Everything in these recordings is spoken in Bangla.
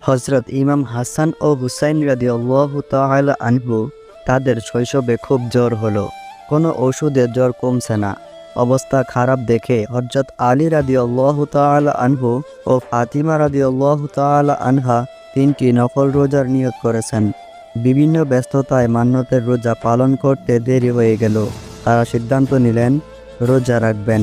হযরত ইমাম হাসান ও হুসাইন রাদিয়াল্লাহু তাআলা আনহু তাদের শৈশবে খুব জ্বর হলো। কোনো ওষুধে জ্বর কমছে না। অবস্থা খারাপ দেখে হযরত আলী রাদিয়াল্লাহু তাআলা আনহু ও ফাতিমা রাদিয়াল্লাহু তাআলা আনহা 3টি নফল রোজার নিয়ত করেছেন। বিভিন্ন ব্যস্ততায় মান্যতের রোজা পালন করতে দেরি হয়ে গেল। তারা সিদ্ধান্ত নিলেন রোজা রাখবেন,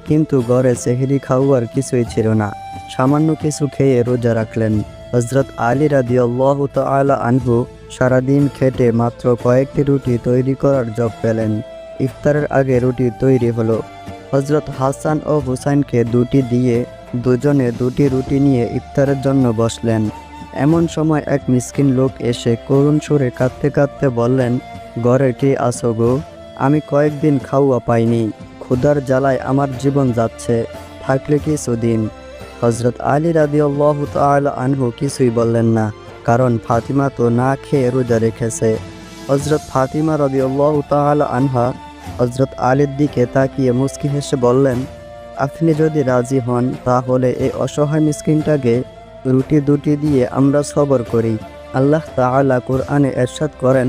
কিন্তু ঘরে সেহরি খাওয়ার কিছুই ছিল না। সামান্য কিছু খেয়ে রোজা রাখলেন। হযরত আলী রাদিয়াল্লাহু তাআলা আনহু সারাদিন খেটে মাত্র কয়েকটি রুটি তৈরি করার জব পেলেন। ইফতারের আগে রুটি তৈরি হলো। হযরত হাসান ও হুসাইনকে দুটি দিয়ে দুজনে দুটি রুটি নিয়ে ইফতারের জন্য বসলেন। এমন সময় এক মিসকিন লোক এসে করুণ সুরে কাঁদতে কাঁদতে বললেন, ঘরে কে আছো গো? আমি কয়েকদিন খাওয়া পাইনি, ক্ষুধার জ্বালায় আমার জীবন যাচ্ছে, থাকলে কিছুদিন। হযরত আলী রাদিয়াল্লাহু তাআলা আনহু কিছুই বললেন না, কারণ ফাতিমা তো না খেয়ে রোজা রেখেছে। হযরত ফাতিমা রাদিয়াল্লাহু তাআলা আনহা হযরত আলীর দিকে তাকিয়ে মুচকি হেসে বললেন, আপনি যদি রাজি হন তাহলে এই অসহায় মিসকিনটাকে রুটি দুটি দিয়ে আমরা সবর করি। আল্লাহ তাআলা কুরআনে ইরশাদ করেন,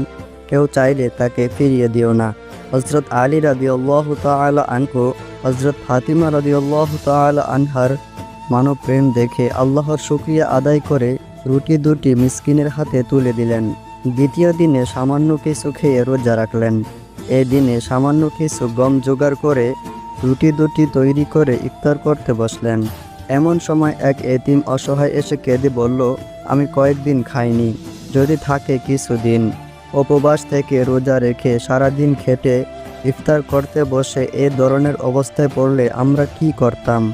কেউ চাইলে তাকে ফিরিয়ে দিও না। হযরত আলী রাদিয়াল্লাহু তাআলা আনহু হযরত ফাতিমা রাদিয়াল্লাহু তাআলা আনহার মানব প্রেম দেখে আল্লাহর শুকরিয়া আদায় করে রুটি দুটি মিসকিনের হাতে তুলে দিলেন। দ্বিতীয় দিনে সামান্য কিছু খেয়ে রোজা রাখলেন। এই দিনে সামান্য কিছু গম জোগাড় করে রুটি দুটি তৈরি করে ইফতার করতে বসলেন। এমন সময় এক এতিম অসহায় এসে কেঁদে বলল, আমি কয়েকদিন খাইনি, যদি থাকে কিছুদিন। উপবাস থেকে রোজা রেখে সারাদিন খেটে ইফতার করতে বসে এ ধরনের অবস্থায় পড়লে আমরা কি করতাম?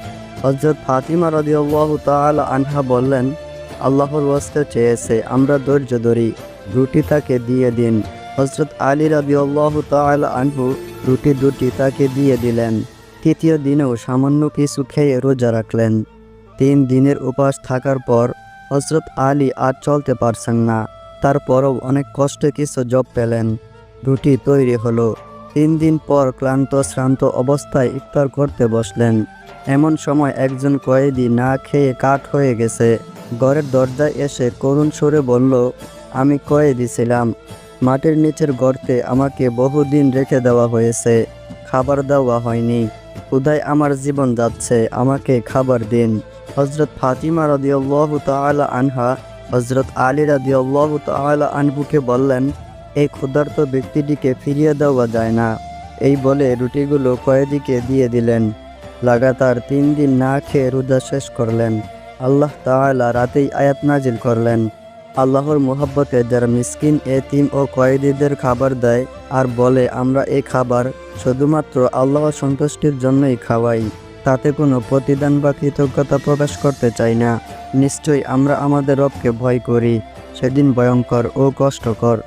হযরত ফাতিমা রাদিয়াল্লাহু তাআলা আনহা বললেন, আল্লাহর ওয়াস্তে চেয়েছে, আমরা ধৈর্য ধরি, রুটি তাকে দিয়ে দিন। হযরত আলী রাদিয়াল্লাহু তাআলা আনহু রুটি দুটি তাকে দিয়ে দিলেন। তৃতীয় দিনেও সামান্য কিছু খেয়ে রোজা রাখলেন। 3 দিনের উপবাস থাকার পর হযরত আলী আর চলতে পারছেন না। তারপরও অনেক কষ্টে কিছু জব পেলেন। রুটি তৈরি হলো। 3 দিন পর ক্লান্ত শ্রান্ত অবস্থায় ইফতার করতে বসলেন। এমন সময় একজন কয়েদি না খেয়ে কাঠ হয়ে গেছে। ঘরের দরজায় এসে করুণ সুরে বলল, আমি কয়েদি ছিলাম, মাটির নিচের গর্তে আমাকে বহুদিন রেখে দেওয়া হয়েছে, খাবার দেওয়া হয়নি, ক্ষুধায় আমার জীবন যাচ্ছে, আমাকে খাবার দিন। হযরত ফাতিমা রাদিয়াল্লাহু তাআলা আনহা হযরত আলী রাদিয়াল্লাহু তাআলা আনহুকে বললেন, এই ক্ষুধার্ত ব্যক্তিটিকে ফিরিয়ে দেওয়া যায় না। এই বলে রুটিগুলো কয়েদিকে দিয়ে দিলেন। লাগাতার 3 দিন না খেয়ে রোজা শেষ করলেন। আল্লাহ তাআলা রাতেই আয়াত নাজিল করলেন, আল্লাহর মোহাব্বতে যারা মিসকিন, এতিম ও কয়েদিদের খাবার দেয় আর বলে আমরা এই খাবার শুধুমাত্র আল্লাহর সন্তুষ্টির জন্যই খাওয়াই, তাতে কোনো প্রতিদান বা কৃতজ্ঞতা প্রকাশ করতে চাই না, নিশ্চয়ই আমরা আমাদের রবকে ভয় করি, সেদিন ভয়ঙ্কর ও কষ্টকর।